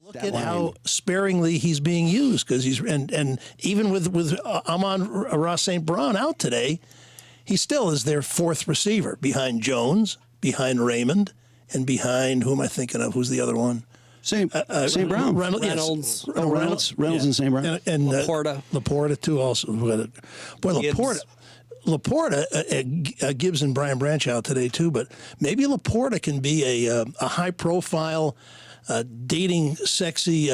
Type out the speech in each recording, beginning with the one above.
Look at how sparingly he's being used, because he's and even with Amon-Ra St. Brown out today, he still is their fourth receiver behind Jones, behind Raymond, and behind who am I thinking of? Who's the other one? St. Brown. Reynolds. Yes. Reynolds and St. Brown. And Laporta. Laporta, too, also. Boy, Laporta, Gibbs and Brian Branch out today, too, but maybe Laporta can be a high-profile, dating sexy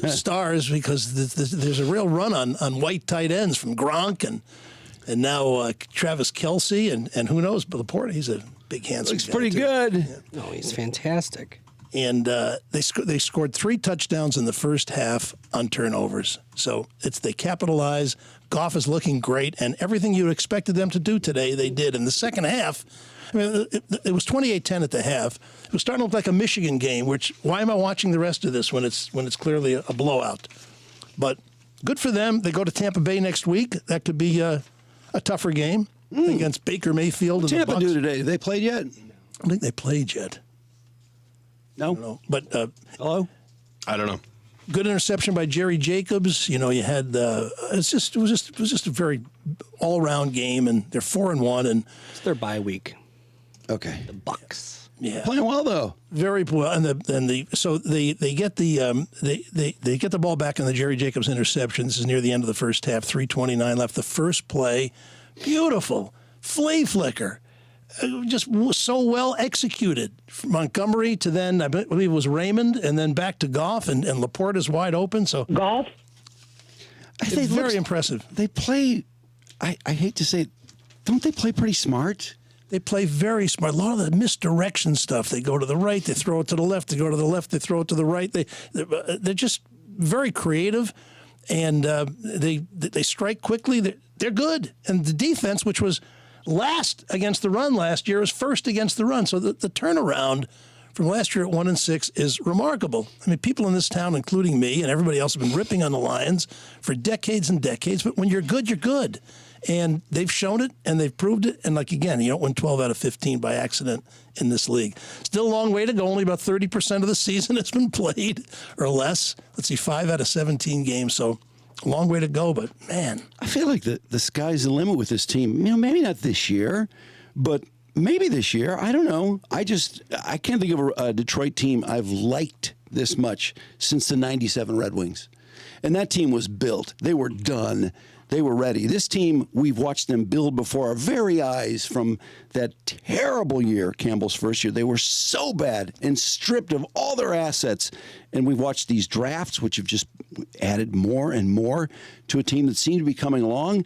stars, because there's a real run on white tight ends from Gronk and now Travis Kelce, and who knows, but Laporta, he's a big, handsome Looks guy, pretty too. good. Yeah. No, he's fantastic. And they scored 3 touchdowns in the first half on turnovers. So they capitalize. Goff is looking great, and everything you expected them to do today, they did. In the second half, I mean, it was 28-10 at the half. It was starting to look like a Michigan game, which why am I watching the rest of this when it's clearly a blowout? But good for them. They go to Tampa Bay next week. That could be a tougher game against Baker Mayfield and Tampa the Bucs. do today? They played yet? I don't think they played yet. No. I don't know. But Hello? I don't know. good interception by Jerry Jacobs. You know, you had it was just a very all-around game, and they're 4-1, and It's their bye week. Okay. The Bucks. yeah, Playing well though. very well. And so they get they get the ball back in the Jerry Jacobs interception. This is near the end of the first half. 3:29 left. The first play, beautiful flea flicker. Just so well executed. From Montgomery to then, I believe it was Raymond, and then back to Goff, and Laporta's wide open. So Golf? it's very impressive. They play, I hate to say it, don't they play pretty smart? They play very smart. A lot of the misdirection stuff. They go to the right, they throw it to the left. They go to the left, they throw it to the right. They're just very creative, and they strike quickly. They're good. And the defense, which was last against the run last year, is first against the run. So the turnaround from last year at 1-6 is remarkable. I mean, people in this town, including me and everybody else, have been ripping on the Lions for decades and decades. But when you're good, you're good. And they've shown it, and they've proved it. And, like, again, you don't win 12 out of 15 by accident in this league. Still a long way to go. Only about 30% of the season has been played or less. Let's see, 5 out of 17 games. So a long way to go, but, man. I feel like the sky's the limit with this team. You know, maybe not this year, but maybe this year. I don't know. I can't think of a Detroit team I've liked this much since the 97 Red Wings. And that team was built. They were done. They were ready. This team, we've watched them build before our very eyes from that terrible year, Campbell's first year. They were so bad and stripped of all their assets. And we've watched these drafts, which have just added more and more to a team that seemed to be coming along.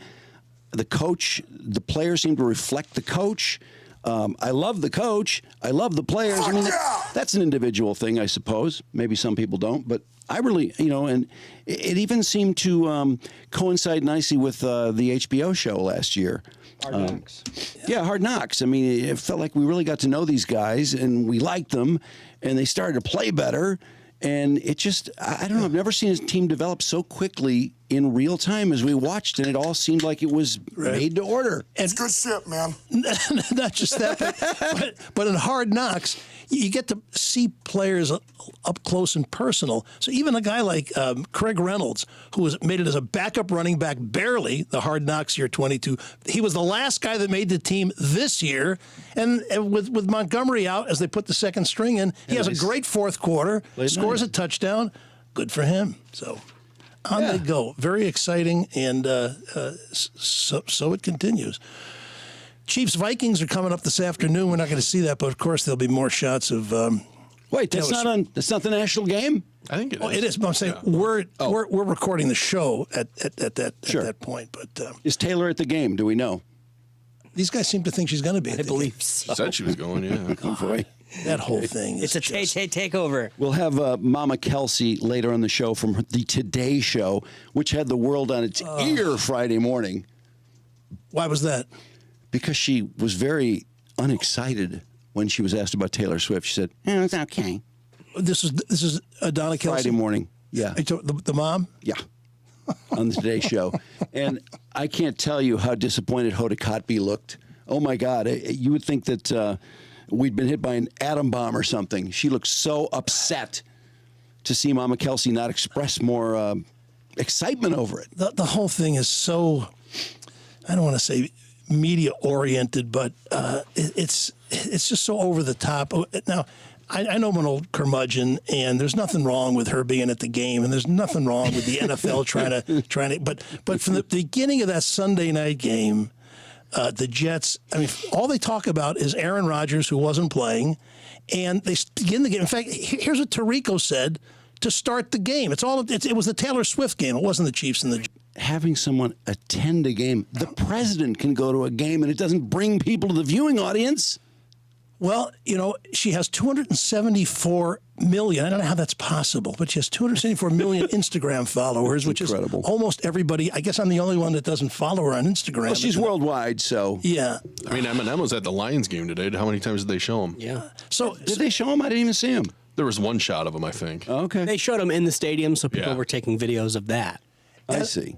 The coach, the players seem to reflect the coach. I love the coach. I love the players. I mean, that's an individual thing, I suppose. Maybe some people don't, but I really, and it even seemed to coincide nicely with the HBO show last year. Hard Knocks. Yeah, Hard Knocks. I mean, it felt like we really got to know these guys, and we liked them, and they started to play better. And it just, I don't know, I've never seen a team develop so quickly in real time as we watched, and it all seemed like it was made to order. It's good shit, man. Not just that, but in Hard Knocks, you get to see players up close and personal. So even a guy like Craig Reynolds, who made it as a backup running back barely, the Hard Knocks year 22, he was the last guy that made the team this year. And with Montgomery out as they put the second string in, he has a great fourth quarter, scores a touchdown. Good for him. So on they go. Very exciting, and so it continues. Chiefs-Vikings are coming up this afternoon. We're not going to see that, but of course there'll be more shots of. Wait, that's not the national game? I think it is. Well, it is. But I'm saying we're recording the show at that point. But Is Taylor at the game? Do we know? these guys seem to think she's going to be. I believe so. Said she was going, yeah. Oh, boy. That whole thing. It's a takeover. We'll have Mama Kelce later on the show from the Today Show, which had the world on its ear Friday morning. Why was that? Because she was very unexcited when she was asked about Taylor Swift. She said, it's okay. This is Donna Kelce. Friday morning. Yeah. The mom? Yeah. On the Today Show. And I can't tell you how disappointed Hoda Kotb looked. Oh, my God. You would think that we'd been hit by an atom bomb or something. She looked so upset. to see Mama Kelce not express more excitement over it. The whole thing is so, I don't want to say media oriented, but it's just so over the top. Now, I know I'm an old curmudgeon, and there's nothing wrong with her being at the game, and there's nothing wrong with the NFL trying to. But from the beginning of that Sunday night game, the Jets. I mean, all they talk about is Aaron Rodgers, who wasn't playing, and they begin the game. In fact, here's what Tirico said to start the game. It was the Taylor Swift game. It wasn't the Chiefs and the. Having someone attend a game, the president can go to a game, and it doesn't bring people to the viewing audience. Well, she has 274 million. I don't know how that's possible, but she has 274 million Instagram followers, which incredible. Is almost everybody. I guess I'm the only one that doesn't follow her on Instagram. Well, she's worldwide, so. Yeah. I mean, Eminem was at the Lions game today. How many times did they show him? Yeah. So Did they show him? I didn't even see him. There was one shot of him, I think. Okay. They showed him in the stadium, so people Yeah. were taking videos of that. I see.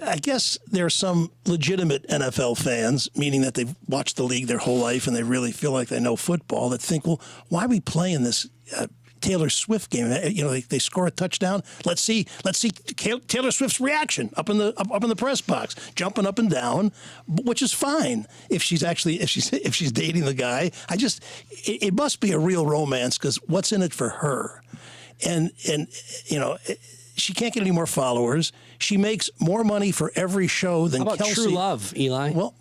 I guess there are some legitimate NFL fans, meaning that they've watched the league their whole life and they really feel like they know football, that think, well, why are we playing this Taylor Swift game? They score a touchdown. Let's see Taylor Swift's reaction up in the press box, jumping up and down, which is fine if she's dating the guy. It must be a real romance, because what's in it for her? And she can't get any more followers. She makes more money for every show than How about Kelce. True Love, Eli? Well,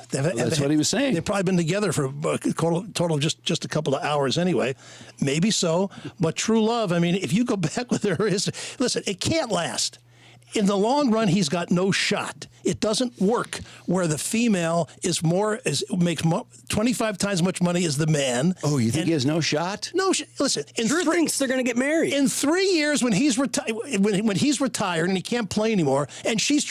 that's what he was saying. They've probably been together for a total of just a couple of hours anyway. Maybe so. But True Love, I mean, if you go back with her, listen, it can't last. In the long run, he's got no shot. It doesn't work where the female makes 25 times as much money as the man. Oh, you think he has no shot? No, listen. Drew thinks they're going to get married. In 3 years, when he's retired and he can't play anymore, and she's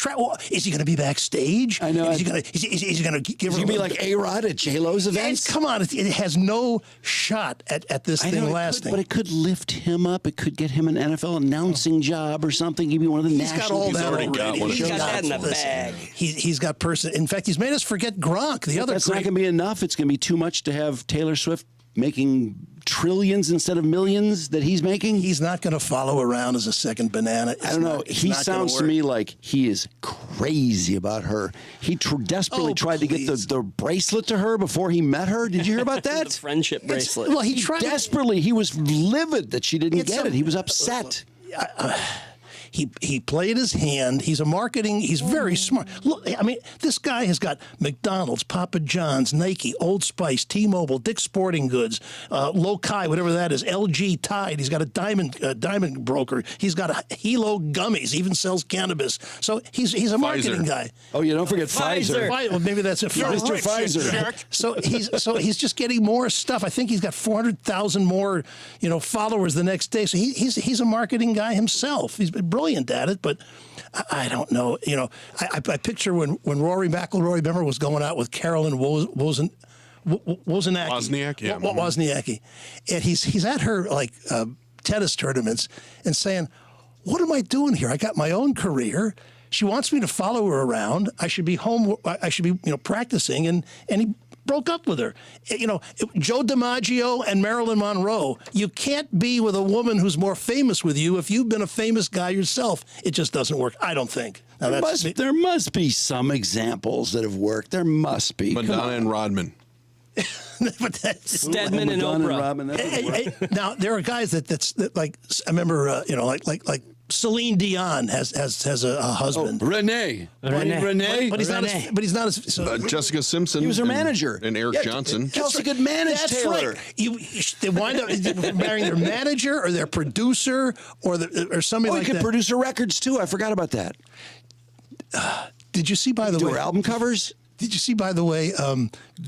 is he going to be backstage? I know. Is he going to give her? He's going to be like A-Rod at J-Lo's events? Come on, it has no shot at this thing lasting. But it could lift him up. It could get him an NFL announcing job or something. He'd be one of the He's got national. all that already got already. one. He's got that in the Listen, bag. He's got person. In fact, he's made us forget Gronk. That's not going to be enough. It's going to be too much to have Taylor Swift making trillions instead of millions that he's making. He's not going to follow around as a second banana. I don't know. He sounds to me like he is crazy about her. He desperately tried to get the bracelet to her before he met her. Did you hear about that? The friendship bracelet. Well, he tried Desperately. He was livid that she didn't get it. He was upset. He played his hand. He's very smart. Look, I mean, this guy has got McDonald's, Papa John's, Nike, Old Spice, T-Mobile, Dick's Sporting Goods, Lokai, whatever that is, LG, Tide. He's got a diamond broker. He's got a Hilo gummies. He even sells cannabis. So he's a marketing guy. Oh, yeah, don't forget Pfizer. Well, maybe that's it. Mr. Pfizer. So he's just getting more stuff. I think he's got 400,000 more, followers the next day. So he's a marketing guy himself. He's brilliant at it, but I don't know. I picture when Rory McIlroy, remember, was going out with Carolyn Wozniacki. Wozniak, yeah. Wozniacki. And he's at her tennis tournaments and saying, "What am I doing here? I got my own career. She wants me to follow her around. I should be home. I should be practicing." And he broke up with her. Joe DiMaggio and Marilyn Monroe. You can't be with a woman who's more famous with you if you've been a famous guy yourself. It just doesn't work. I don't think. Now, There must be some examples that have worked. There must be. Madonna and Rodman. but that's, Stedman and Madonna Oprah. Robin, that now there are guys that like I remember like Celine Dion has a husband. Renee. Renee. But he's not as. But he's not as. So, Jessica Simpson. He was her manager. And Eric Johnson. Kelce could manage that's Taylor. right. They wind up marrying their manager or their producer or somebody Oh, he like could that. produce her records too. I forgot about that. Did you see, by the Do way, her album covers? Did you see, by the way,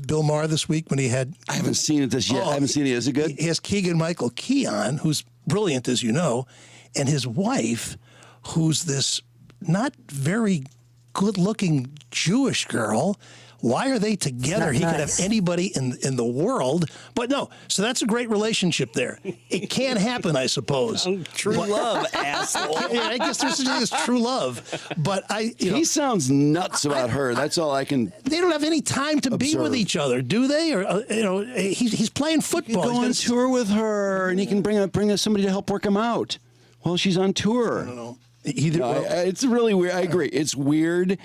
Bill Maher this week when he had? I haven't seen it yet. I haven't seen it. Is it good? He has Keegan-Michael Key on, who's brilliant, as you know, and his wife, who's this not very good-looking Jewish girl. why are they together? Not He could have nice. anybody in the world, but no. So that's a great relationship there. It can happen, I suppose. True love, asshole. Yeah, I guess there's such a thing as true love, but He sounds nuts about her. That's all I can. they don't have any time to be with Observe. each other, do they? Or he's playing You football. go on He's gonna- tour with her, and he can bring somebody to help work him out while she's on tour. I don't know. Either, No, it's really weird. I agree. It's weird.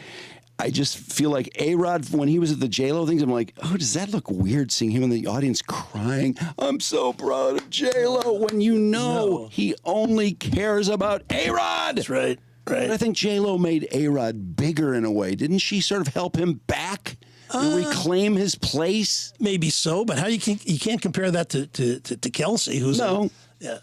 I just feel like A-Rod, when he was at the J-Lo things, I'm like, oh, does that look weird seeing him in the audience crying? I'm so proud of J-Lo, when you know he only cares about A-Rod. that's right. Right. But I think J-Lo made A-Rod bigger in a way. Didn't she sort of help him back and reclaim his place? Maybe so, but how you can't compare that to Kelce, who's No. yeah.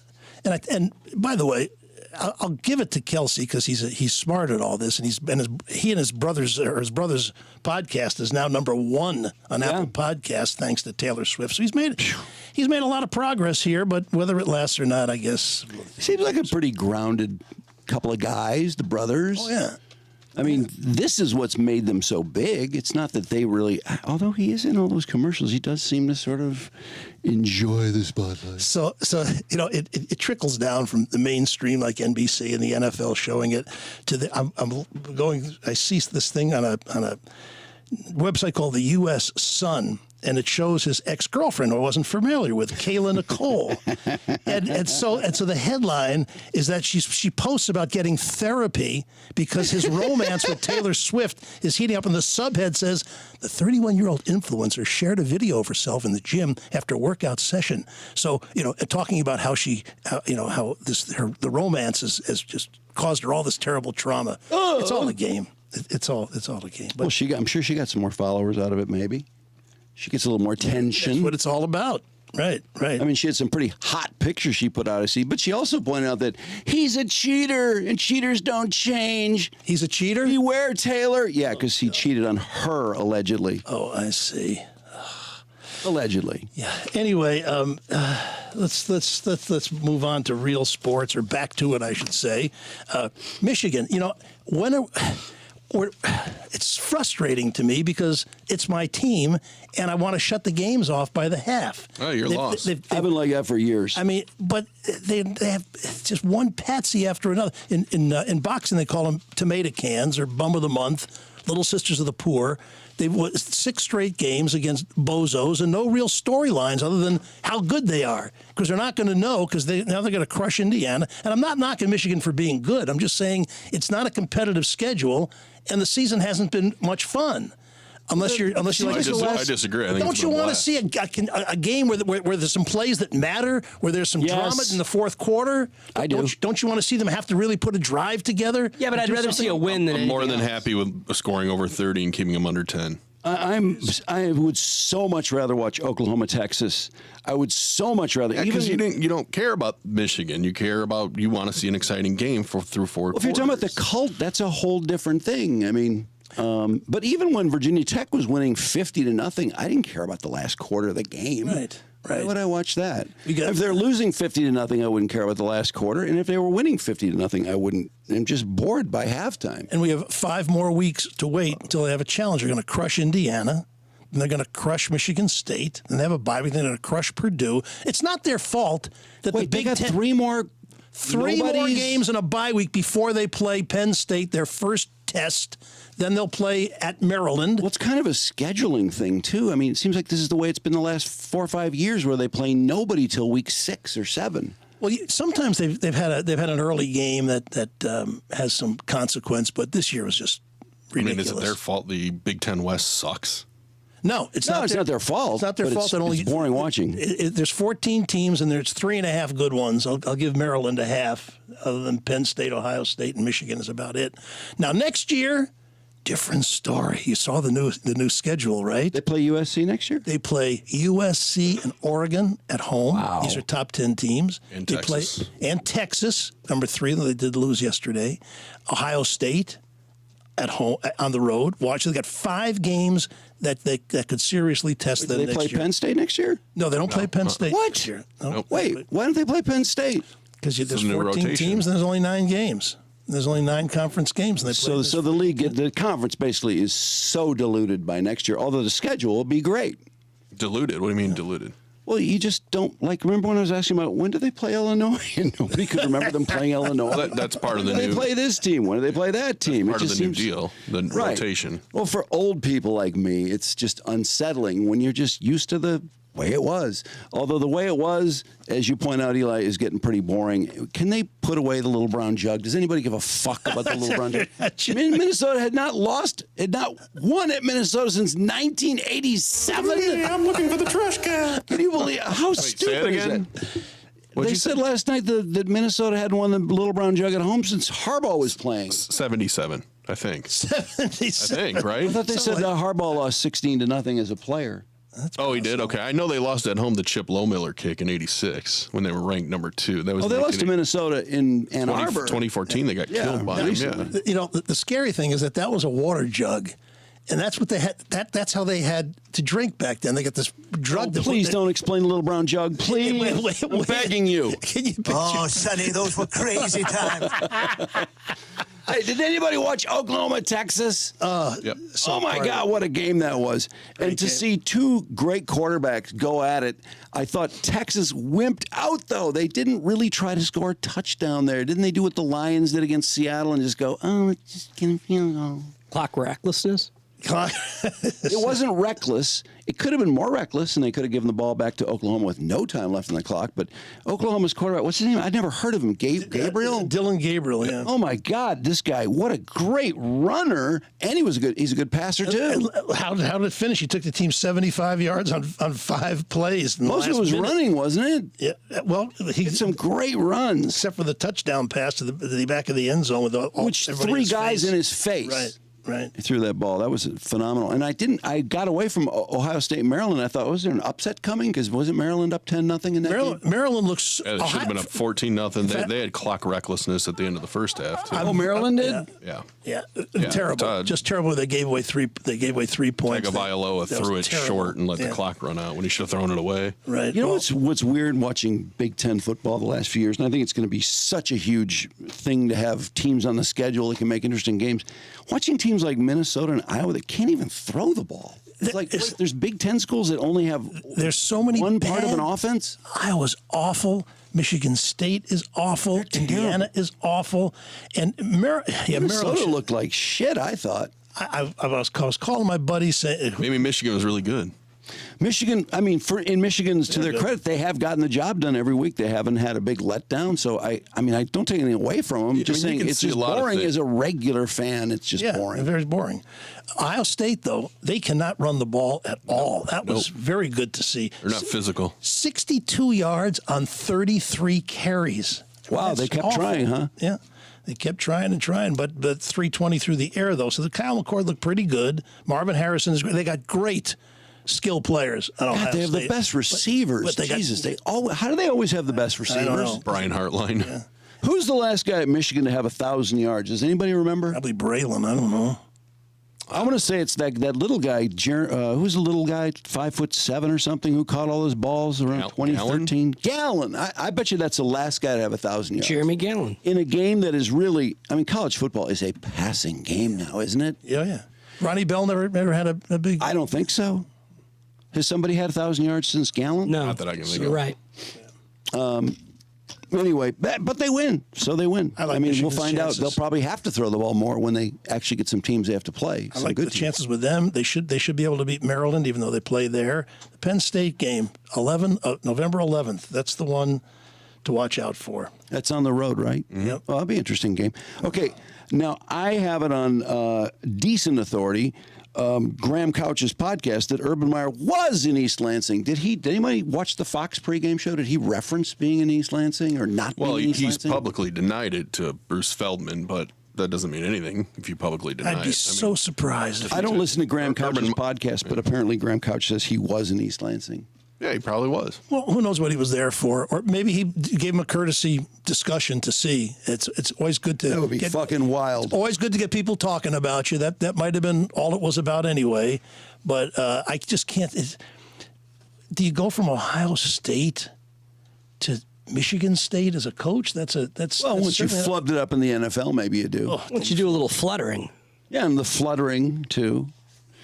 And by the way, I'll give it to Kelce because he's smart at all this, and he and his brother's podcast is now #1 on Apple Podcasts thanks to Taylor Swift. So he's made a lot of progress here, but whether it lasts or not, I guess. Seems like a pretty grounded couple of guys, the brothers. Oh yeah. I mean, this is what's made them so big. It's not that they really, although he is in all those commercials, he does seem to sort of enjoy the spotlight. So it trickles down from the mainstream like NBC and the NFL showing it to I see this thing on a website called the U.S. Sun, and it shows his ex-girlfriend, who I wasn't familiar with, Kayla Nicole. and so the headline is that she posts about getting therapy because his romance with Taylor Swift is heating up, and the subhead says, the 31-year-old influencer shared a video of herself in the gym after a workout session. So, talking about how the romance has just caused her all this terrible trauma. It's all a game. It's all a game. But Well, I'm sure she got some more followers out of it, maybe. She gets a little more attention. that's what it's all about. Right. I mean, she had some pretty hot pictures she put out, I see. But she also pointed out that he's a cheater, and cheaters don't change. He's a cheater? Beware, Taylor. Yeah, because he cheated on her, allegedly. Oh, I see. Allegedly. Yeah. Anyway, let's move on to real sports, or back to it, I should say. Michigan. It's frustrating to me because it's my team, and I want to shut the games off by the half. Oh, you're lost. I've been like that for years. I mean, but they have just one patsy after another. In boxing, they call them tomato cans or bum of the month, little sisters of the poor. They've won 6 straight games against bozos and no real storylines other than how good they are, because they're not going to know, because now they're going to crush Indiana. And I'm not knocking Michigan for being good. I'm just saying it's not a competitive schedule, and the season hasn't been much fun. Unless you like I disagree. I think don't it's you been a want to blast. see a game where there's some plays that matter, where there's some drama in the fourth quarter? I do. Don't you want to see them have to really put a drive together? Yeah, but I'd Do rather see a something? win than I'm more anything than else. happy with scoring over 30 and keeping them under 10. I would so much rather watch Oklahoma, Texas. I would so much rather. Because you don't care about Michigan. You want to see an exciting game through 4 If you're talking about the cult, that's a whole different thing. I mean, but even when Virginia Tech was winning 50-0, I didn't care about the last quarter of the game. Right. Why would I watch that? got- If they're losing 50-0, I wouldn't care about the last quarter. And if they were winning 50-0, I wouldn't. I'm just bored by halftime. And we have 5 more weeks to wait until they have a challenge. They're going to crush Indiana. And they're going to crush Michigan State. And they have a bye week. They're going to crush Purdue. It's not their fault that Wait, the they Big got Ten... 3 more. 3 more games in a bye week before they play Penn State, their first test. Then they'll play at Maryland. Well, it's kind of a scheduling thing too. I mean, it seems like this is the way it's been the last 4 or 5 years, where they play nobody till week 6 or 7. Well, sometimes they've had an early game that has some consequence, but this year was just ridiculous. I mean, is it their fault the Big Ten West sucks? No, it's No, not. it's not their fault. It's not their but fault. It's boring watching. There's 14 teams, and there's 3.5 good ones. I'll give Maryland a half. Other than Penn State, Ohio State, and Michigan is about it. Now next year, different story. You saw the new schedule, right? They play USC next year? They play USC and Oregon at home. Wow. These are top 10 teams. And they Texas. And Texas, number 3, though they did lose yesterday. Ohio State at home, on the road. Watch, they got 5 games that could seriously test them Do they next play year. Penn State next year? No, they don't play Penn State What? next year. No. Nope. Wait, why don't they play Penn State? Because there's a new 14 rotation. teams and there's only 9 games. There's only 9 conference games, and they play So the league, the conference basically is so diluted by next year, although the schedule will be great. Diluted? What do you mean diluted? Well, you just don't, like, remember when I was asking about when do they play Illinois? And nobody could remember them playing Illinois. That's part of the When do new. they play this team? When do they play that team? Part of the new deal, the Right. rotation. Well, for old people like me, it's just unsettling when you're just used to the way it was. Although the way it was, as you point out, Eli, is getting pretty boring. Can they put away the little brown jug? Does anybody give a fuck about the little brown jug? Minnesota had not won at Minnesota since 1987. I'm looking for the trash can. Can you believe how say it stupid is again? that? What'd They you said say? last night that Minnesota hadn't won the little brown jug at home since Harbaugh was playing. 77, I think. 77. I think, right? I thought they said Harbaugh lost 16-0 as a player. Oh, he did? Okay. I know they lost at home the Chip Lowmiller kick in 86 when they were ranked number 2. That was Oh, they lost to Minnesota in Ann Arbor. 2014, they got Yeah, killed by them. recently. Yeah. The scary thing is that was a water jug. And that's what they had. That's how they had to drink back then. They got this drug. that Please don't explain the little brown jug. Please. Wait. I'm begging you. Can you picture? Oh, Sonny, those were crazy times. Hey, did anybody watch Oklahoma, Texas? Yep. Oh, my God, what a game that was. And to see 2 great quarterbacks go at it, I thought Texas wimped out, though. They didn't really try to score a touchdown there. Didn't they do what the Lions did against Seattle and just go, oh, it's just getting field goal? Clock recklessness. It wasn't reckless. It could have been more reckless, and they could have given the ball back to Oklahoma with no time left on the clock. But Oklahoma's quarterback, what's his name? I'd never heard of him. Gabriel? Dylan Gabriel, yeah. Oh my God, this guy! What a great runner, and he's a good passer too. How did it finish? He took the team 75 yards on 5 plays. In the Most of it last was minute. running, wasn't it? Yeah. Well, he Did some great runs, except for the touchdown pass to the back of the end zone with which everybody 3 guys in his face. Right. Right. He threw that ball. That was phenomenal. And I got away from Ohio State and Maryland. I thought, was there an upset coming? Because wasn't Maryland up 10-0 in that game? Maryland looks. Yeah, it should have been up 14-0. They had clock recklessness at the end of the first half, too. Oh, Maryland did? Yeah. Yeah, Yeah, terrible. Todd. Just terrible. They gave away 3 points. Tagovailoa That threw was it terrible. short and let Yeah. the clock run out when he should have thrown it away. Right. You know Well, what's weird watching Big Ten football the last few years, and I think it's going to be such a huge thing to have teams on the schedule that can make interesting games. Watching teams like Minnesota and Iowa that can't even throw the ball. It's like It's- there's Big Ten schools that only have There's so many one part of an bad- offense. Iowa's awful. Michigan State is awful. Indiana is awful. And Minnesota Maryland. looked like shit, I thought. I was calling my buddy saying, Maybe Michigan was really good. Michigan, I mean, in Michigan's, to their credit, they have gotten the job done every week. They haven't had a big letdown. So, I don't take anything away from them. Yeah, Just I mean, you saying can it's see just a lot of boring things. as a regular fan. It's just boring. very boring. Ohio State, though, they cannot run the ball at all. That was very good to see. They're not physical. 62 yards on 33 carries. Wow, That's they kept awful. trying, huh? Yeah. They kept trying and trying, but 320 through the air, though. So the Kyle McCord looked pretty good. Marvin Harrison is great. They got great skill players at Ohio God, they have State. the best receivers. but they got- Jesus, how do they always have the best receivers? know. Brian Hartline. Who's the last guy at Michigan to have 1,000 yards? Does anybody remember? Probably Braylon. I don't know. I want to say it's that little guy. Who's the little guy, 5'7" or something, who caught all those balls around 2013? Gallon. I bet you that's the last guy to have 1,000 yards. Jeremy Gallon. In a game that is really, I mean, college football is a passing game now, isn't it? Yeah. Ronnie Bell never had a big. I don't think so. Has somebody had 1,000 yards since Gallon? No, Not that I can think you're of. right. Anyway, but they win, so they win. I like mean, Michigan's we'll find out. chances. They'll probably have to throw the ball more when they actually get some teams they have to play. I Some like good the teams. chances with them. They should be able to beat Maryland, even though they play there. The Penn State game, November 11th. That's the one to watch out for. That's on the road, right? Yep. Well, that'll be an interesting game. Okay, now I have it on decent authority. Graham Couch's podcast that Urban Meyer was in East Lansing. Did anybody watch the Fox pregame show? Did he reference being in East Lansing or not Well, being in East he's Lansing? publicly denied it to Bruce Feldman, but that doesn't mean anything if you publicly deny it. I'd be so surprised if I don't listen to Graham Urban- Couch's podcast, but apparently Graham Couch says he was in East Lansing. Yeah, he probably was. Well, who knows what he was there for? Or maybe he gave him a courtesy discussion to see. It's always good to. That would be fucking wild. Always good to get people talking about you. That might have been all it was about anyway. But I just can't. Do you go from Ohio State to Michigan State as a coach. That's Well, that's once you certainly- flubbed it up in the NFL, maybe you do. Oh. Once you do a little fluttering, Yeah, and the fluttering too.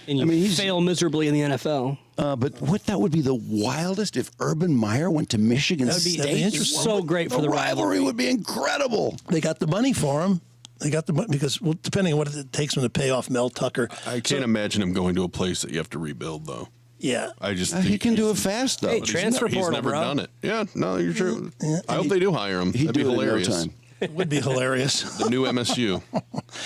and you he's- fail miserably in the NFL. But that would be the wildest if Urban Meyer went to Michigan That'd be State. interesting. So great for the rivalry would be incredible. They got the money for him. They got the money because, well, depending on what it takes them to pay off Mel Tucker. I can't imagine him going to a place that you have to rebuild, though. Yeah. I just think He can do it fast though. Hey, He's transfer he's portal, never bro. done it. Yeah, no, you're true. Yeah. I hope they do hire him. He'd That'd be do it in no hilarious. time. It would be hilarious. The new MSU.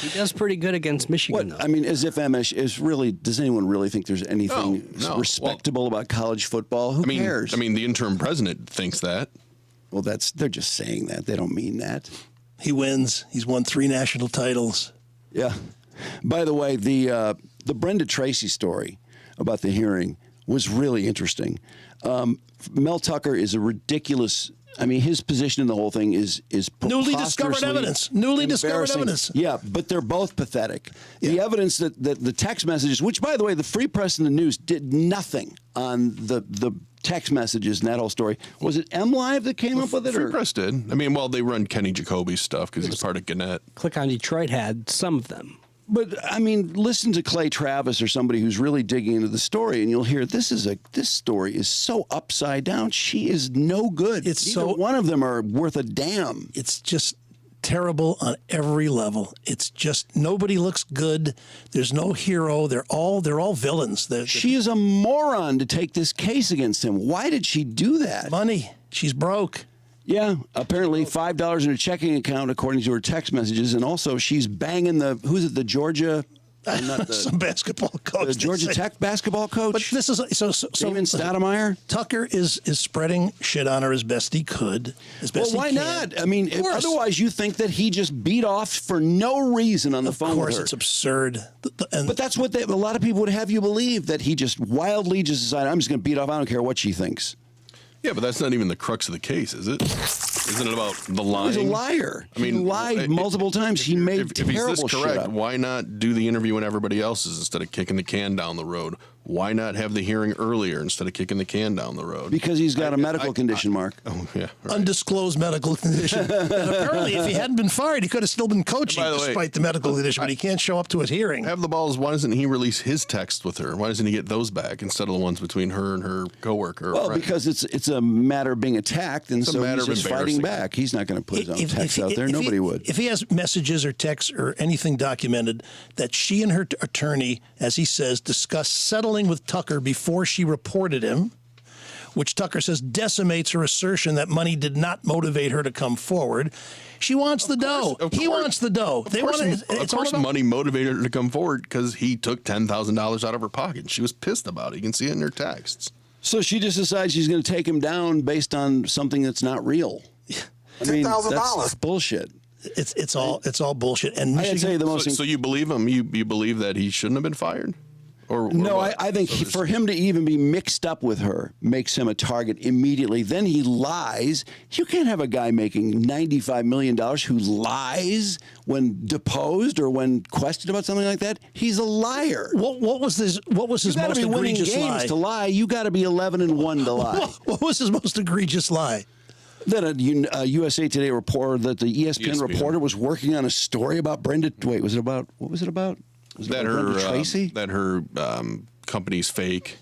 He does pretty good against Michigan, though. I mean, as if MS is really. Does anyone really think there's anything No. respectable about college football? Who cares? I mean, the interim president thinks that. well, they're just saying that. They don't mean that. He wins. He's won 3 national titles. Yeah. By the way, the Brenda Tracy story about the hearing was really interesting. Mel Tucker is a ridiculous. I mean, his position in the whole thing is Newly discovered preposterously evidence. Newly discovered embarrassing. evidence. Yeah, but they're both pathetic. The evidence that the text messages, which by the way, the Free Press and the News did nothing on the text messages and that whole story. Was it MLive that came up with it? Free Or? Press did. I mean, well, they run Kenny Jacoby's stuff because he's part of Gannett. Click on Detroit had some of them. But I mean, listen to Clay Travis or somebody who's really digging into the story, and you'll hear this story is so upside down. She is no good. It's Neither so- one of them are worth a damn. It's just terrible on every level. It's just nobody looks good. There's no hero. They're all villains. She is a moron to take this case against him. Why did she do that? money. She's broke. Yeah, apparently $5 in her checking account, according to her text messages, and also she's banging the Georgia, not the, Some basketball coach. the they Georgia say. Tech basketball coach. But this is so David Stoudemire. Tucker is spreading shit on her as best he could. As best Well, why he can. not? I mean, Of course. otherwise you think that he just beat off for no reason on the Of phone course, with her. it's absurd. And But that's what a lot of people would have you believe, that he just wildly just decided, I'm just going to beat off. I don't care what she thinks. Yeah, but that's not even the crux of the case, is it? Isn't it about the lying? He's a liar. I mean, he lied multiple times. He made if he's terrible this shit correct, up. why not do the interview when everybody else is instead of kicking the can down the road? Why not have the hearing earlier instead of kicking the can down the road? Because he's got a medical condition, Mark. Oh, yeah. Right. undisclosed medical condition. And apparently, if he hadn't been fired, he could have still been coaching By the way, despite the medical condition, but he can't show up to his hearing. Have the balls. Why doesn't he release his text with her? Why doesn't he get those back instead of the ones between her and her coworker? or Well, friend? because it's a matter of being attacked, and It's a so matter he's of just fighting embarrassing. back. He's not going to put his own text he- out there. if Nobody he, would. If he has messages or texts or anything documented that she and her attorney, as he says, discussed settling with Tucker before she reported him, which Tucker says decimates her assertion that money did not motivate her to come forward. She wants the dough. Of He course. wants the dough. They want Of it's all course, about money motivated her to come forward because he took $10,000 out of her pocket. She was pissed about it. You can see it in her texts. So she just decides she's going to take him down based on something that's not real. I mean, $10,000. that's bullshit. it's all bullshit. And I gotta Michigan, tell you the most. So you believe him? You believe that he shouldn't have been fired? Or No, what? I think for him to even be mixed up with her makes him a target immediately. Then he lies. You can't have a guy making $95 million who lies when deposed or when questioned about something like that. He's a liar. what was his You most got to be winning egregious games lie? to lie. You got to be 11-1 to lie. What was his most egregious lie? That a USA Today reporter, that the ESPN ESPN. reporter was working on a story about Brenda. Wait, was it about what was it about? Was it that about her Brenda Tracy? that her company's fake,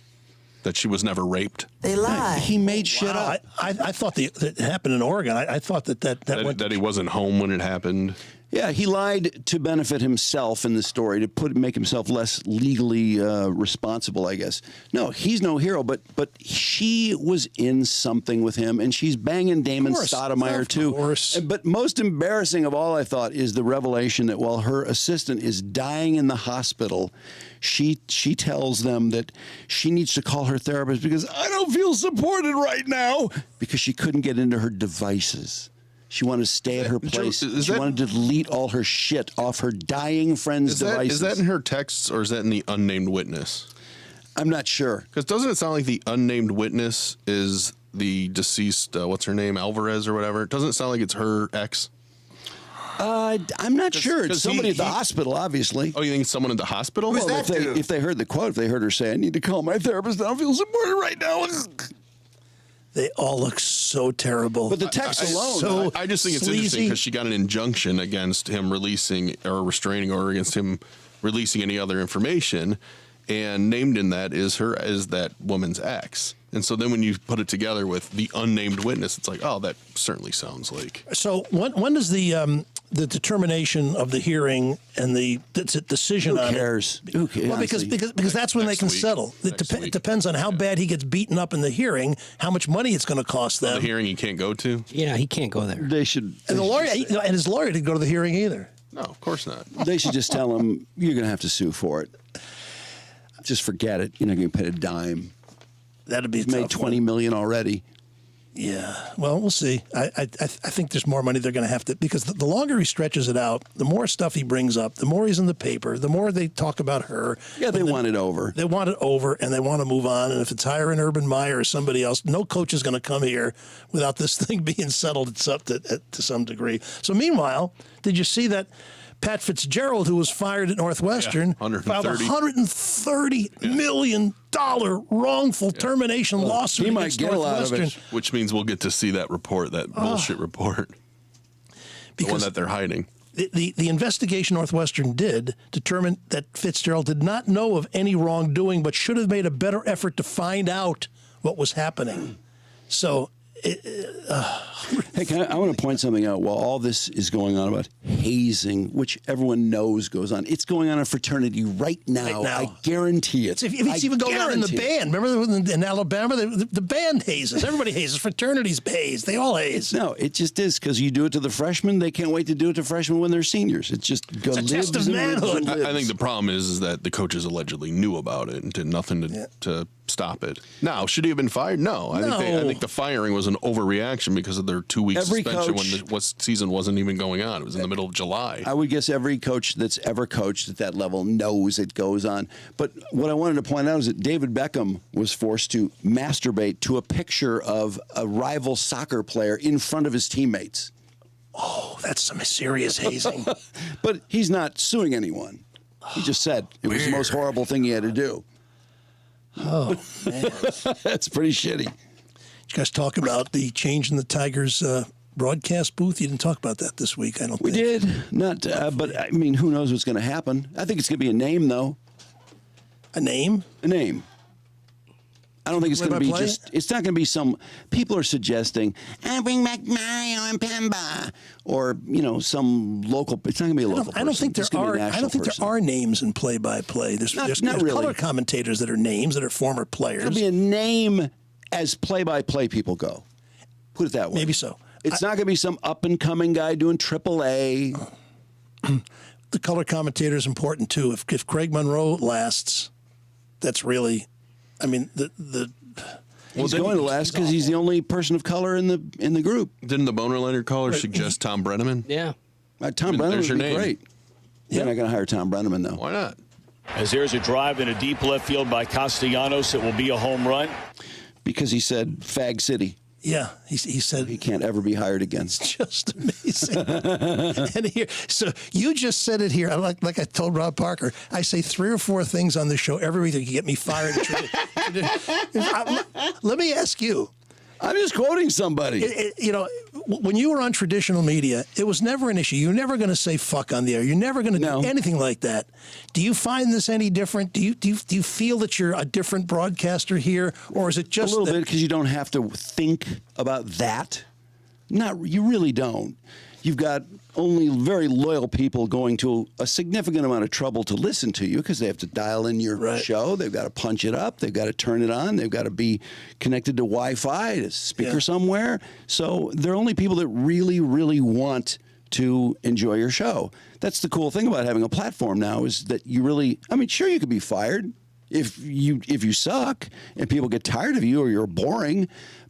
that she was never raped. They lie. He made shit Wow, up. I thought that it happened in Oregon. I thought that went. That he wasn't home when it happened. Yeah, he lied to benefit himself in the story to make himself less legally responsible, I guess. No, he's no hero, but she was in something with him, and she's banging Damon course, Stoudemire of too. course. But most embarrassing of all, I thought, is the revelation that while her assistant is dying in the hospital, she tells them that she needs to call her therapist because I don't feel supported right now because she couldn't get into her devices. She wanted to stay at her Joe, place. is She that- wanted to delete all her shit off her dying friend's devices. Is that in her texts or is that in the unnamed witness? I'm not sure. Because doesn't it sound like the unnamed witness is the deceased, what's her name, Alvarez or whatever? Doesn't it sound like it's her ex? I'm not sure. It's 'cause somebody he- at the he- hospital, obviously. Oh, you think it's someone in the hospital? Who's that? If they heard the quote, if they heard her say, I need to call my therapist, I don't feel supported right now. They all look so terrible. But the text alone, so I just think it's sleazy. interesting because she got an injunction against him releasing or a restraining order against him releasing any other information, and named in that is that woman's ex. And so then when you put it together with the unnamed witness, it's like, oh, that certainly sounds like. So when does the determination of the hearing and the decision who on cares? it? Who cares? Well, because that's when they next can week. settle. It Next week. depends on how bad he gets beaten up in the hearing, how much money it's going to cost them. The hearing you can't go to? Yeah, he can't go there. They should. And the lawyer and his lawyer didn't go to the hearing either. No, of course not. They should just tell him you're going to have to sue for it. Just forget it. You're not going to pay a dime. That'd be a He's made tough one. $20 million already. Yeah, well, we'll see. I think there's more money they're going to have to, because the longer he stretches it out, the more stuff he brings up, the more he's in the paper, the more they talk about her. Yeah, they want it over. They want it over, and they want to move on. And if it's hiring Urban Meyer or somebody else, no coach is going to come here without this thing being settled to some degree. So meanwhile, did you see that Pat Fitzgerald, who was fired at Northwestern, Yeah, filed a $130 $130 million wrongful termination lawsuit he might against get a lot of Northwestern? it. Which means we'll get to see that report, that bullshit report. The one Because that they're hiding. the investigation Northwestern did determined that Fitzgerald did not know of any wrongdoing, but should have made a better effort to find out what was happening. So, Hey, I want to point something out. While all this is going on about hazing, which everyone knows goes on, it's going on in a fraternity right now. Right now. I guarantee it. if it's even going on in the guarantee it. band. Remember in Alabama, the band hazes. Everybody hazes. Fraternities haze. They all haze. No, it just is because you do it to the freshmen. They can't wait to do it to freshmen when they're seniors. It's just a test of manhood. I think the problem is that the coaches allegedly knew about it and did nothing to stop it. Now, should he have been fired? No. I think the firing was an overreaction because of their 2-week Every suspension coach- when the season wasn't even going on. It was in the middle of July. I would guess every coach that's ever coached at that level knows it goes on. But what I wanted to point out is that David Beckham was forced to masturbate to a picture of a rival soccer player in front of his teammates. Oh, that's some serious hazing. But he's not suing anyone. He just said it was the most horrible thing he had to do. Oh, man. That's pretty shitty. Did you guys talk about the change in the Tigers' broadcast booth? You didn't talk about that this week, I don't We think. did. Not, but I mean, who knows what's going to happen? I think it's going to be a name, though. A name? A name. I don't think it's going to be Play-by-play? just. It's not going to be some. People are suggesting, bring back Mario and Pemba, or some local. It's not going to be a local. I don't think there It's gonna are. be a I national don't think person. there are names in play-by-play. There's Not there's really. color commentators that are names that are former players. It'll be a name as play-by-play people go. Put it that way. Maybe so. It's not going to be some up-and-coming guy doing AAA. The color commentator is important too. If Craig Monroe lasts, that's really, I mean He's going to last because he's the only person of color in the group. Didn't the Bonerlander caller suggest Tom Brenneman? Yeah. Tom Brenneman there's would your be name. great. They're not going to hire Tom Brenneman, though. Why not? As there's a drive in a deep left field by Castellanos, it will be a home run. Because he said Fag City. yeah. He said He can't ever be hired again. just amazing. And here, so you just said it here. Like I told Rob Parker, I say 3 or 4 things on this show every week that can get me fired. Let me ask you. I'm just quoting somebody. When you were on traditional media, it was never an issue. You're never going to say fuck on the air. You're never going to No. do anything like that. Do you find this any different? Do you feel that you're a different broadcaster here, or is it A just little that- bit because you don't have to think about that. You really don't. You've got only very loyal people going to a significant amount of trouble to listen to you because they have to dial in your Right. show. They've got to punch it up. They've got to turn it on. They've got to be connected to Wi-Fi, to speaker Yeah. somewhere. So they're only people that really, really want to enjoy your show. That's the cool thing about having a platform now is that you really, I mean, sure, you could be fired if you suck and people get tired of you or you're boring,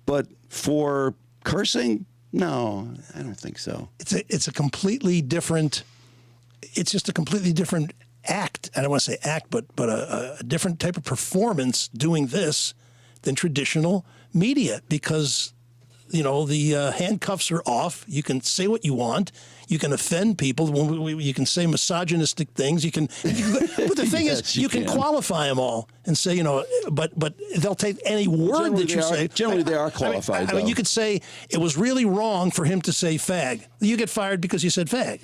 but for cursing, no, I don't think so. it's a completely different. It's just a completely different act. I don't want to say act, but a different type of performance doing this than traditional media because the handcuffs are off. You can say what you want. You can offend people. You can say misogynistic things. But the thing Yes, is, you you can can. qualify them all and say, but they'll take any word that you say. Generally, they are qualified. I mean, you could say it was really wrong for him to say fag. You get fired because you said fag,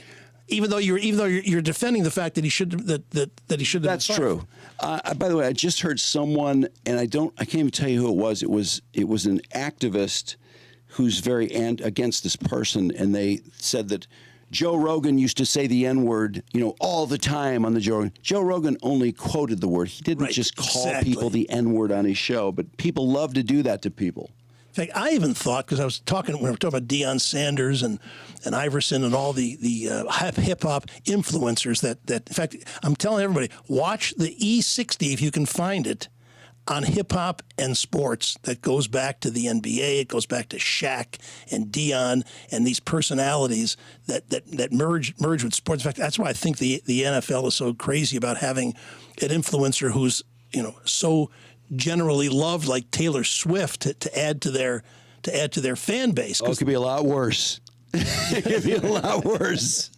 even though you're defending the fact that he should that he should have. That's true. By the way, I just heard someone, and I can't even tell you who it was. It was an activist who's very against this person, and they said that Joe Rogan used to say the N-word, all the time on the Joe Rogan. Joe Rogan only quoted the word. He didn't just call people the N-word on his show, but people love to do that to people. In fact, I even thought, because I was talking, when we were talking about Deion Sanders and Iverson and all the hip-hop influencers that, in fact, I'm telling everybody, watch the E60 if you can find it on hip-hop and sports that goes back to the NBA, it goes back to Shaq and Deion and these personalities that merge with sports. In fact, that's why I think the NFL is so crazy about having an influencer who's, so generally loved like Taylor Swift to add to their fan base. Oh, it could be a lot worse. It could be a lot worse.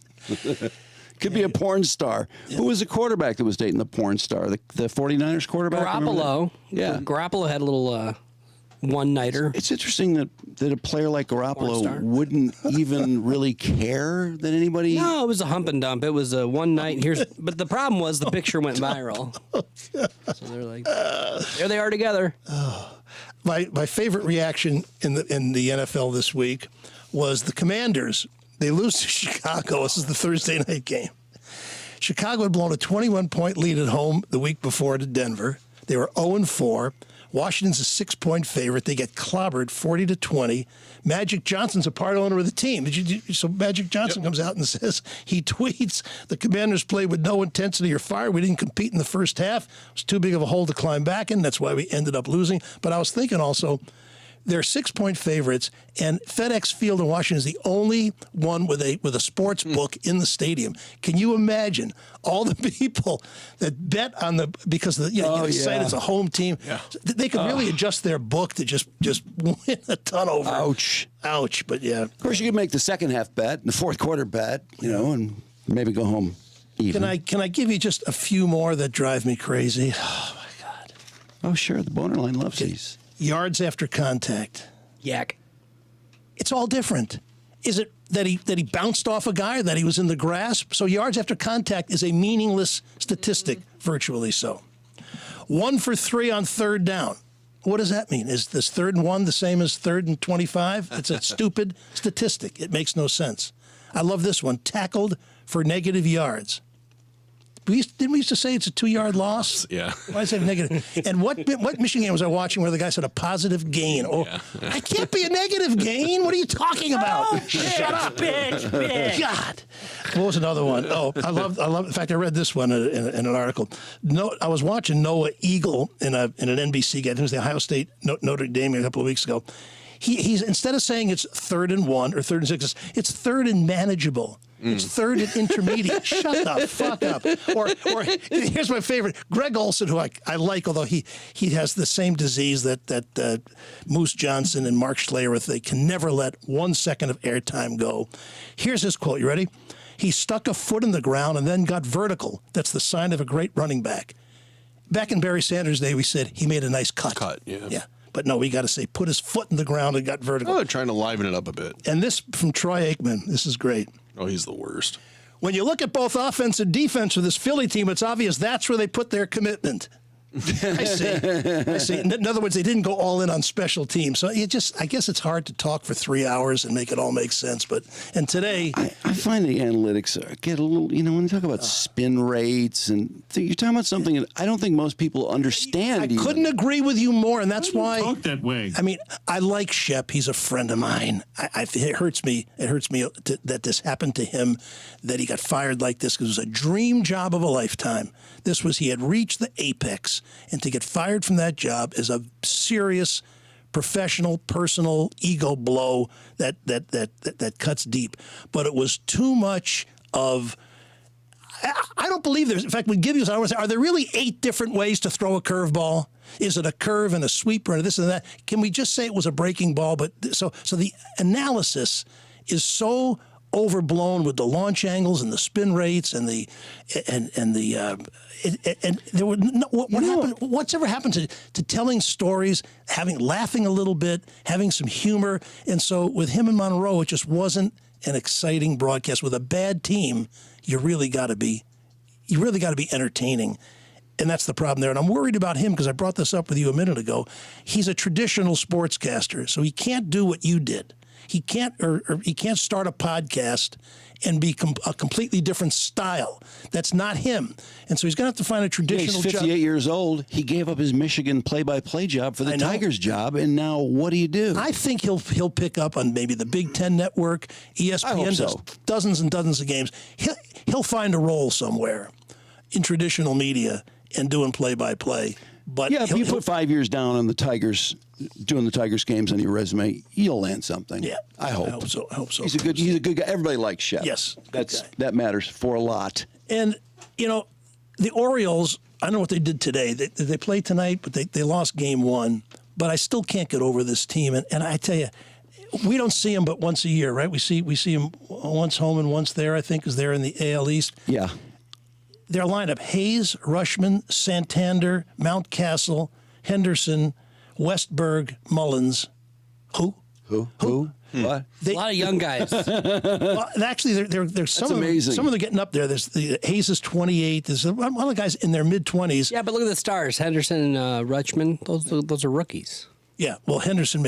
Could be a porn star. Yeah. Who was the quarterback that was dating the porn star? The 49ers quarterback? Garoppolo. Yeah. Garoppolo had a little one-nighter. It's interesting that a player like Garoppolo wouldn't even really care that anybody... No, it was a hump and dump. It was a one night. But the problem was the picture went viral. So they're like, there they are together. My favorite reaction in the NFL this week was the Commanders. They lose to Chicago. This is the Thursday night game. Chicago had blown a 21-point lead at home the week before to Denver. They were 0-4. Washington's a 6-point favorite. They get clobbered 40-20. Magic Johnson's a part owner of the team. So Magic Johnson comes out and says, he tweets, the Commanders played with no intensity or fire. We didn't compete in the first half. It was too big of a hole to climb back in. That's why we ended up losing. But I was thinking also, they're 6-point favorites, and FedEx Field in Washington is the only one with a sports book in the stadium. Can you imagine all the people that bet on because the site is a home team? Yeah. They could really adjust their book to just win a ton over. Ouch. But yeah. Of course, you could make the second half bet, and the fourth quarter bet, and maybe go home even. Can I give you just a few more that drive me crazy? Oh my God. Oh sure, the boner line loves these. Yards after contact. Yak. It's all different. Is it that he bounced off a guy or that he was in the grasp? So yards after contact is a meaningless statistic, virtually so. 1 for 3 on third down. What does that mean? Is this 3rd and 1 the same as 3rd and 25? It's a stupid statistic. It makes no sense. I love this one. Tackled for negative yards. Didn't we used to say it's a 2-yard loss? Yeah. Why is it negative? And what Michigan game was I watching where the guy said a positive gain? Oh, yeah. I can't be a negative gain. What are you talking about? Oh, shut up, bitch. God. What was another one? Oh, I love. In fact, I read this one in an article. I was watching Noah Eagle in an NBC game. It was the Ohio State Notre Dame a couple of weeks ago. He's instead of saying it's 3rd and 1 or 3rd and 6, it's 3rd and manageable. It's 3rd and intermediate. Shut the fuck up. Or here's my favorite, Greg Olson, who I like, although he has the same disease that Moose Johnson and Mark Schlereth. They can never let 1 second of airtime go. Here's his quote. You ready? He stuck a foot in the ground and then got vertical. That's the sign of a great running back. Back in Barry Sanders' day, we said he made a nice cut. Yeah. But no, we got to say put his foot in the ground and got vertical. Oh, they're trying to liven it up a bit. And this from Troy Aikman. This is great. Oh, he's the worst. When you look at both offense and defense for this Philly team, it's obvious that's where they put their commitment. I see. In other words, they didn't go all in on special teams. So I guess it's hard to talk for 3 hours and make it all make sense. And today, I find the analytics get a little, when you talk about spin rates and you're talking about something that I don't think most people understand. I couldn't agree with you more, and that's why. Talk that way. I mean, I like Shep. He's a friend of mine. It hurts me. It hurts me that this happened to him, that he got fired like this because it was a dream job of a lifetime. He had reached the apex. And to get fired from that job is a serious professional, personal ego blow that cuts deep. But it was too much of. I don't believe there's. In fact, when Gibby was, I want to say, are there really 8 different ways to throw a curveball? Is it a curve and a sweeper and this and that? Can we just say it was a breaking ball? But so the analysis is so overblown with the launch angles and the spin rates and there were what happened? What's ever happened to telling stories, laughing a little bit, having some humor? And so with him in Monroe, it just wasn't an exciting broadcast. With a bad team, you really got to be entertaining. And that's the problem there. And I'm worried about him because I brought this up with you a minute ago. He's a traditional sportscaster, so he can't do what you did. He can't, or he can't start a podcast and be a completely different style. That's not him. And so he's going to have to find a traditional He's 58 years old. He gave up his Michigan play-by-play job for the Tigers job, and now what do you do? I think he'll pick up on maybe the Big Ten Network, ESPN does dozens and dozens of games. He'll find a role somewhere in traditional media and doing play-by-play. But yeah, if you put 5 years down on the Tigers, doing the Tigers games on your resume, you'll land something. Yeah, I hope. I hope so. He's a good guy. Everybody likes Shep. Yes, that matters for a lot. And the Orioles, I don't know what they did today. They played tonight, but they lost game one. But I still can't get over this team. And I tell you, we don't see them but once a year, right? We see them once home and once there, I think, because they're in the AL East. Yeah. Their lineup: Hayes, Rushman, Santander, Mountcastle, Henderson, Westberg, Mullins. Who? What? A lot of young guys. Well, actually, there's some of them, amazing. some of them getting up there. There's Hayes is 28. There's a lot of guys in their mid-20s. Yeah, but look at the stars. Henderson and Rutschman, those are rookies. Yeah, well, Henderson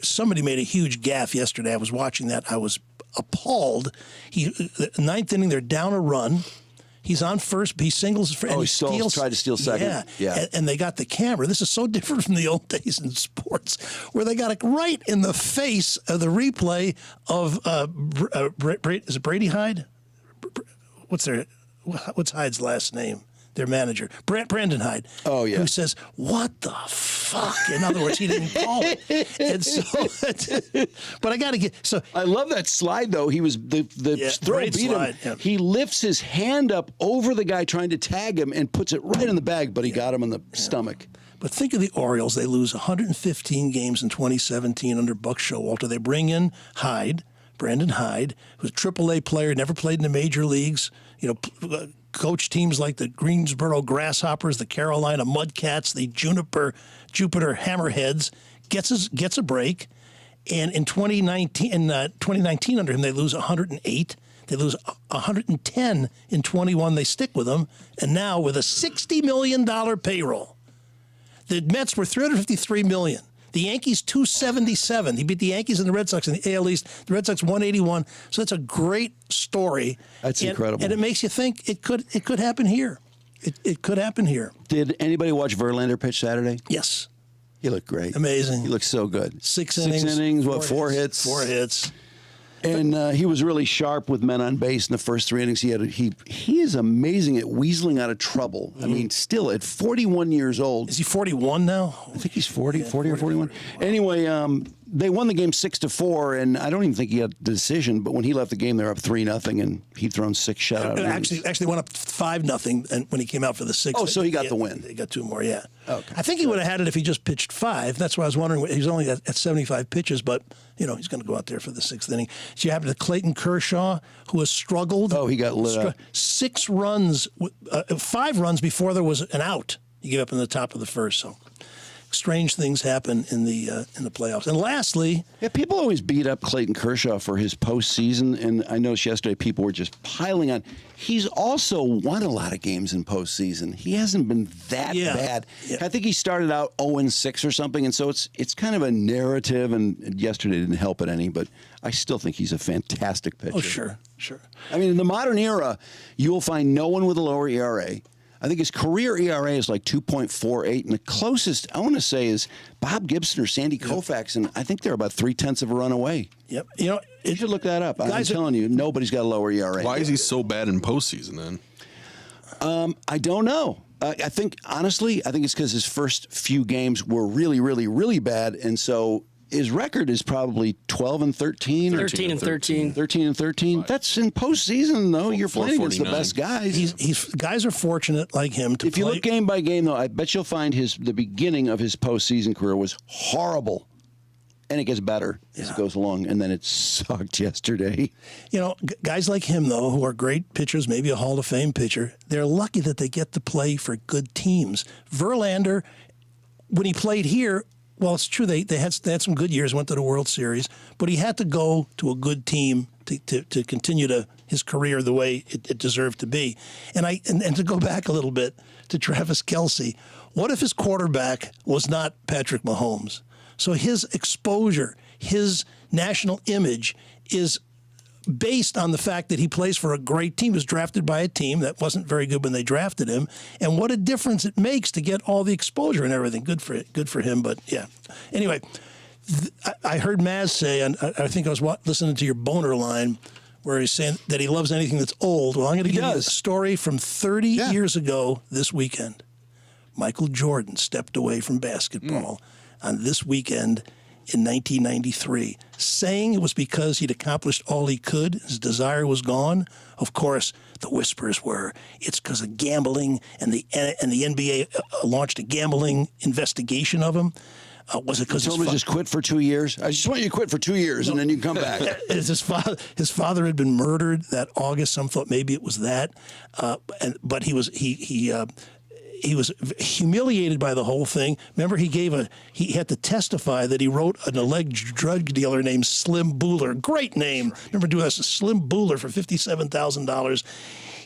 somebody made a huge gaffe yesterday. I was watching that. I was appalled. The ninth inning, they're down a run. He's on first. He singles. And he steals. Tried to steal second. Yeah. And they got the camera. This is so different from the old days in sports, where they got it right in the face of the replay of is it Brady Hyde? What's Hyde's last name? Their manager, Brandon Hyde. Oh, yeah. Who says, "What the fuck?" In other words, he didn't call it. And so, but I got to get so. I love that slide though. He was the throw great beat slide, him. yeah. He lifts his hand up over the guy trying to tag him and puts it right in the bag, but he got him in the stomach. But think of the Orioles. They lose 115 games in 2017 under Buck Showalter. They bring in Brandon Hyde, who's a AAA player, never played in the major leagues. Coach teams like the Greensboro Grasshoppers, the Carolina Mudcats, the Jupiter Hammerheads, gets a break. And in 2019 under him, they lose 108. They lose 110 in 21. They stick with him. And now with a $60 million payroll, the Mets were $353 million. The Yankees, $277. He beat the Yankees and the Red Sox in the AL East. The Red Sox, $181. So that's a great story. That's incredible. And it makes you think it could happen here. It could happen here. Did anybody watch Verlander pitch Saturday? Yes. He looked great. Amazing. He looked so good. Six innings, what, four hits? 4 hits. And he was really sharp with men on base in the first 3 innings. He is amazing at weaseling out of trouble. I mean, still at 41 years old. Is he 41 now? I think he's 40 or 41. Anyway, they won the game 6-4, and I don't even think he had the decision. But when he left the game, they're up 3-0, and he'd thrown 6 shutout innings. Actually went up 5-0, and when he came out for the 6th. Oh, so he got the win. He got 2 more. Yeah. Okay. I think he would have had it if he just pitched 5. That's why I was wondering. He's only at 75 pitches, but he's going to go out there for the 6th inning. So you happen to Clayton Kershaw, who has struggled. Oh, he got lit up. 6 runs, 5 runs before there was an out. He gave up in the top of the first. So strange things happen in the playoffs. And lastly, people always beat up Clayton Kershaw for his postseason, and I noticed yesterday people were just piling on. He's also won a lot of games in postseason. He hasn't been that bad. Yeah. I think he started out 0-6 or something, and so it's kind of a narrative. And yesterday didn't help it any, but I still think he's a fantastic pitcher. Oh, sure. I mean, in the modern era, you will find no one with a lower ERA. I think his career ERA is like 2.48, and the closest I want to say is Bob Gibson or Sandy Koufax, and I think they're about 0.3 of a run away. Yep. You should look that up. I'm telling you, nobody's got a lower ERA. Why is he so bad in postseason then? I don't know. I think, honestly, it's because his first few games were really, really, really bad, and so his record is probably 12-13 or 13 and 13. 13-13. That's in postseason, though. You're playing against the best guys. Guys are fortunate like him to If you look game by game, though, I bet you'll find the beginning of his postseason career was horrible. And it gets better as it goes along, and then it sucked yesterday. You know, guys like him, though, who are great pitchers, maybe a Hall of Fame pitcher, they're lucky that they get to play for good teams. Verlander, when he played here, well, it's true, they had some good years, went to the World Series, but he had to go to a good team to continue his career the way it deserved to be. And to go back a little bit to Travis Kelce, what if his quarterback was not Patrick Mahomes? So his exposure, his national image is based on the fact that he plays for a great team, was drafted by a team that wasn't very good when they drafted him, and what a difference it makes to get all the exposure and everything. Good for him, but yeah. Anyway, I heard Maz say, and I think I was listening to your boner line, where he's saying that he loves anything that's old. Well, I'm going to give you a story from 30 years ago this weekend. Michael Jordan stepped away from basketball on this weekend in 1993, saying it was because he'd accomplished all he could, his desire was gone. Of course, the whispers were, it's because of gambling, and the NBA launched a gambling investigation of him. Was it because his just quit for 2 years? I just want you to quit for 2 years, and then you can come back. His father had been murdered that August. Some thought maybe it was that, but he was humiliated by the whole thing. Remember, he had to testify that he wrote an alleged drug dealer named Slim Buller. Great name. Remember doing this, Slim Buller, for $57,000.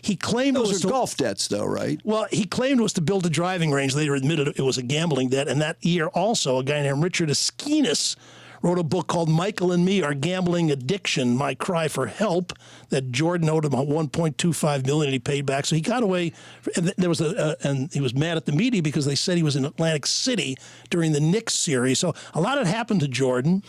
He claimed those are golf debts, though, right? Well, he claimed it was to build a driving range. Later admitted it was a gambling debt. And that year also, a guy named Richard Esquinas wrote a book called Michael and Me, Our Gambling Addiction, My Cry for Help, that Jordan owed him $1.25 million and he paid back. So he got away, and there was and he was mad at the media because they said he was in Atlantic City during the Knicks series. So a lot had happened to Jordan.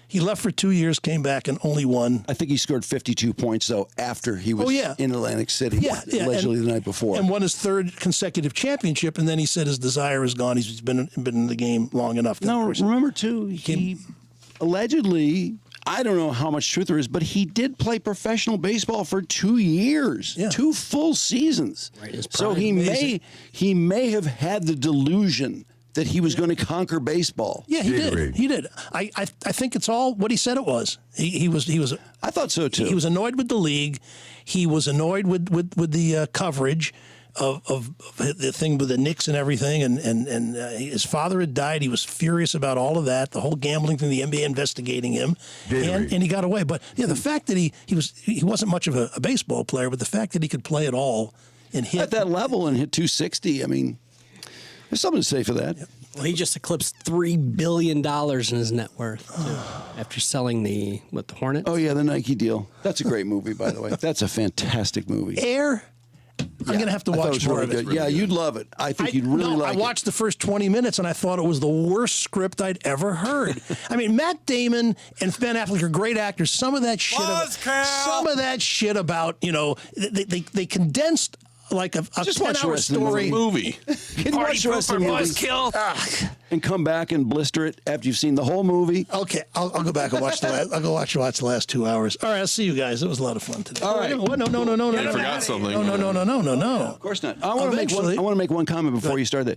He left for 2 years, came back, and only won. I think he scored 52 points, though, after he was in Atlantic City, allegedly the night before. And won his third consecutive championship, and then he said his desire is gone. He's been in the game long enough. No, remember, too, he allegedly, I don't know how much truth there is, but he did play professional baseball for 2 years, 2 full seasons. Right, so he may have had the delusion that he was going to conquer baseball. Yeah, he did. He did. I think it's all what he said it was. He was. I thought so too. He was annoyed with the league. He was annoyed with the coverage of the thing with the Knicks and everything. And his father had died. He was furious about all of that. The whole gambling thing. The NBA investigating him, and he got away. But yeah, the fact that he wasn't much of a baseball player, but the fact that he could play at all and hit at that level and hit 260. I mean. There's something to say for that. Well, he just eclipsed $3 billion in his net worth after selling the Hornets. Oh yeah, the Nike deal. That's a great movie, by the way. That's a fantastic movie. Air. I'm gonna have to watch more of it. Yeah, you'd love it. I think you'd really like it. I watched the first 20 minutes and I thought it was the worst script I'd ever heard. I mean, Matt Damon and Ben Affleck are great actors. Some of that shit about they condensed like a 10-hour story movie. Can you watch the rest of the movie and come back and blister it after you've seen the whole movie? Okay, I'll go back and watch the last. I'll go watch the last 2 hours. All right, I'll see you guys. It was a lot of fun today. All right. No. I forgot something. No. Of course not. I want to make one comment before you start that.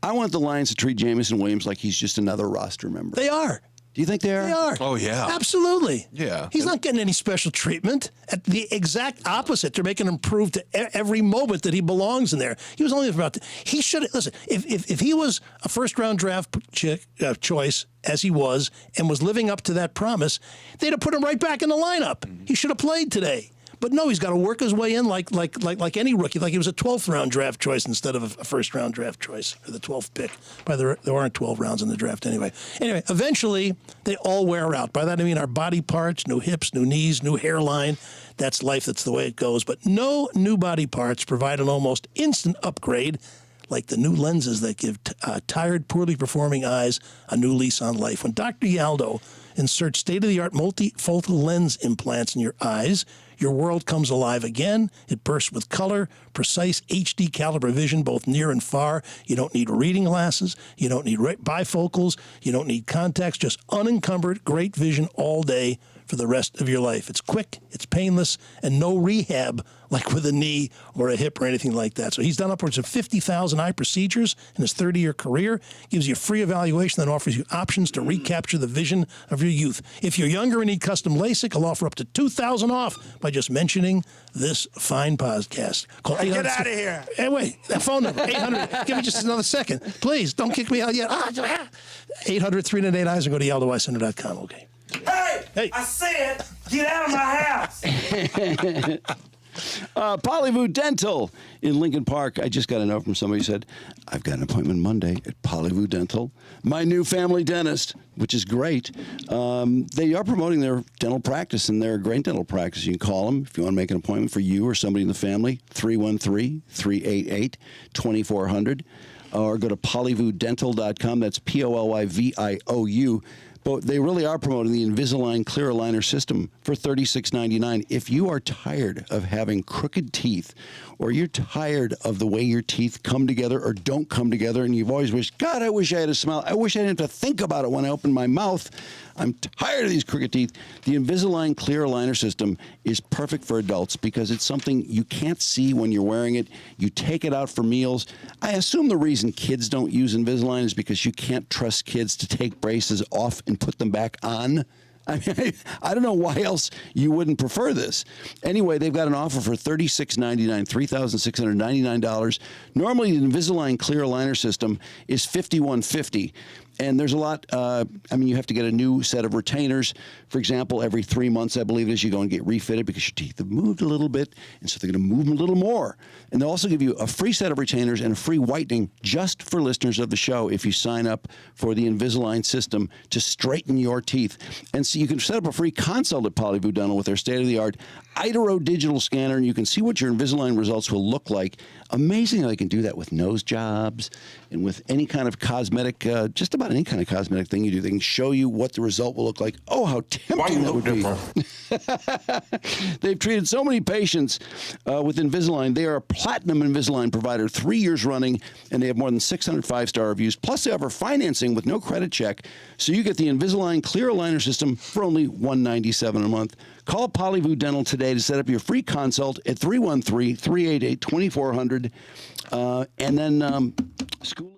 I want the Lions to treat Jamison Williams like he's just another roster member. They are. Do you think they are? They are. Oh, yeah. Absolutely. Yeah. He's not getting any special treatment. At the exact opposite. They're making him prove to every moment that he belongs in there. He was only about he should listen. If he was a first-round draft choice, as he was, and was living up to that promise, they'd have put him right back in the lineup. He should have played today. But no, he's got to work his way in like any rookie. Like he was a 12th round draft choice instead of a first round draft choice, or the 12th pick. There aren't 12 rounds in the draft anyway. Anyway, eventually they all wear out. By that I mean our body parts, new hips, new knees, new hairline. That's life. That's the way it goes. But no new body parts provide an almost instant upgrade like the new lenses that give tired, poorly performing eyes a new lease on life. When Dr. Yaldo inserts state-of-the-art multifocal lens implants in your eyes, your world comes alive again. It bursts with color, precise HD caliber vision, both near and far. You don't need reading glasses. You don't need bifocals. You don't need contacts. Just unencumbered, great vision all day for the rest of your life. It's quick, it's painless, and no rehab like with a knee or a hip or anything like that. So he's done upwards of 50,000 eye procedures in his 30-year career, gives you a free evaluation that offers you options to recapture the vision of your youth. If you're younger and need custom LASIK, he'll offer up to $2,000 off by just mentioning this fine podcast. Call Hey, get out of here. Hey, wait, that phone number, 800, give me just another second. Please, don't kick me out yet. 800-398-EYES or go to yaldoweyecenter.com. Okay. Hey, I said, get out of my house. Polyview Dental in Lincoln Park. I just got a note from somebody who said, I've got an appointment Monday at Polyview Dental, my new family dentist, which is great. They are promoting their dental practice, and they're a great dental practice. You can call them if you want to make an appointment for you or somebody in the family, 313-388-2400, or go to polyviewdental.com. That's POLYVIOU. But they really are promoting the Invisalign clear aligner system for $36.99. If you are tired of having crooked teeth, or you're tired of the way your teeth come together or don't come together, and you've always wished, God, I wish I had a smile. I wish I didn't have to think about it when I open my mouth. I'm tired of these crooked teeth. The Invisalign clear aligner system is perfect for adults because it's something you can't see when you're wearing it. You take it out for meals. I assume the reason kids don't use Invisalign is because you can't trust kids to take braces off and put them back on. I mean, I don't know why else you wouldn't prefer this. Anyway, they've got an offer for $36.99, $3,699. Normally, the Invisalign clear aligner system is $5,150. And there's a lot, you have to get a new set of retainers. For example, every 3 months, I believe it is, you go and get refitted because your teeth have moved a little bit, and so they're going to move them a little more. And they'll also give you a free set of retainers and a free whitening just for listeners of the show if you sign up for the Invisalign system to straighten your teeth. And so you can set up a free consult at Polyview Dental with their state-of-the-art Itero digital scanner, and you can see what your Invisalign results will look like. Amazing how they can do that with nose jobs and with any kind of cosmetic, just about any kind of cosmetic thing you do. They can show you what the result will look like. Oh, how tempting that would be. They've treated so many patients with Invisalign. They are a platinum Invisalign provider, 3 years running, and they have more than 600 five-star reviews. Plus, they offer financing with no credit check, so you get the Invisalign clear aligner system for only $197 a month. Call Polyview Dental today to set up your free consult at 313-388-2400. And then school.